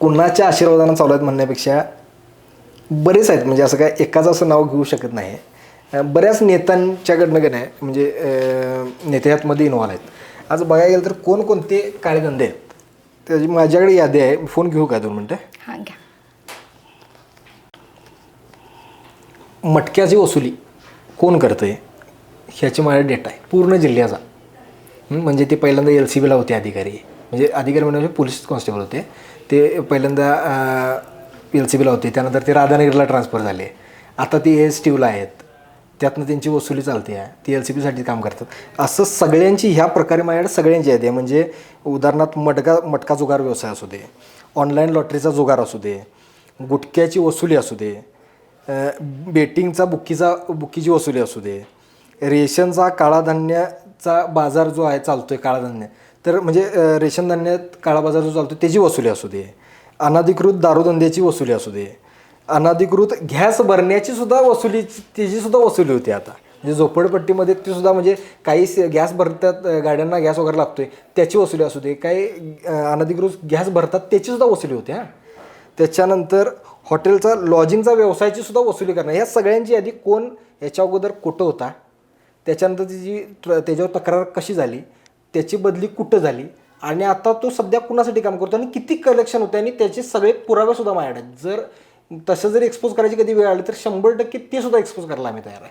कुणाच्या आशीर्वादानं चालू आहेत म्हणण्यापेक्षा बरेच आहेत, म्हणजे असं काय एकाच असं नाव घेऊ शकत नाही. बऱ्याच नेत्यांच्याकडनं का नाही म्हणजे नेते ह्यातमध्ये इन्व्हॉल्व आहेत. आज बघायला गेलं तर कोणकोणते काळे धंदे आहेत त्याची माझ्याकडे यादी आहे. फोन घेऊ का 2 मिनटं? हां घ्या. मटक्याची वसुली कोण करतं आहे ह्याची माझ्या डेटा आहे पूर्ण जिल्ह्याचा. म्हणजे ते पहिल्यांदा LCBला होते अधिकारी, म्हणजे अधिकारी म्हणजे पोलीस कॉन्स्टेबल होते. ते पहिल्यांदा LCBला होते, त्यानंतर ते राधानगरला ट्रान्सफर झाले, आता ते ASTUला आहेत. त्यातनं त्यांची वसुली चालते आहे, ती LCBसाठी काम करतात. असं सगळ्यांची ह्या प्रकारे माझ्याकडे सगळ्यांची यादी आहे. म्हणजे उदाहरणार्थ मटका जुगार व्यवसाय असू दे, ऑनलाईन लॉटरीचा जुगार असू दे, गुटख्याची वसुली असू दे, बेटिंगचा बुक्कीची वसुली असू दे, रेशनचा काळा धान्याचा बाजार जो आहे चालतो आहे काळा धान्य, तर म्हणजे रेशन धान्यात काळा बाजार जो चालतो त्याची वसुली असू दे, अनधिकृत दारूधंद्याची वसुली असू दे, अनधिकृत गॅस भरण्याची सुद्धा वसुली, त्याची सुद्धा वसुली होती आता. म्हणजे झोपडपट्टीमध्ये ती सुद्धा म्हणजे काही गॅस भरतात, गाड्यांना गॅस वगैरे लागतो आहे त्याची वसुली असू दे, काही अनधिकृत गॅस भरतात त्याची सुद्धा वसुली होती. त्याच्यानंतर हॉटेलचा लॉजिंगचा व्यवसायाची सुद्धा वसुली करणं, ह्या सगळ्यांची यादी कोण याच्या अगोदर कुठं होता, त्याच्यानंतर त्याच्यावर तक्रार कशी झाली, त्याची बदली कुठं झाली आणि आता तो सध्या कुणासाठी काम करतो आणि किती कलेक्शन होते आणि त्याचे सगळे पुरावेसुद्धा माझ्याकडे आहेत. जर तसं जर एक्सपोज करायची कधी वेळ आली तर 100% ते सुद्धा एक्सपोज करायला आम्ही तयार आहे.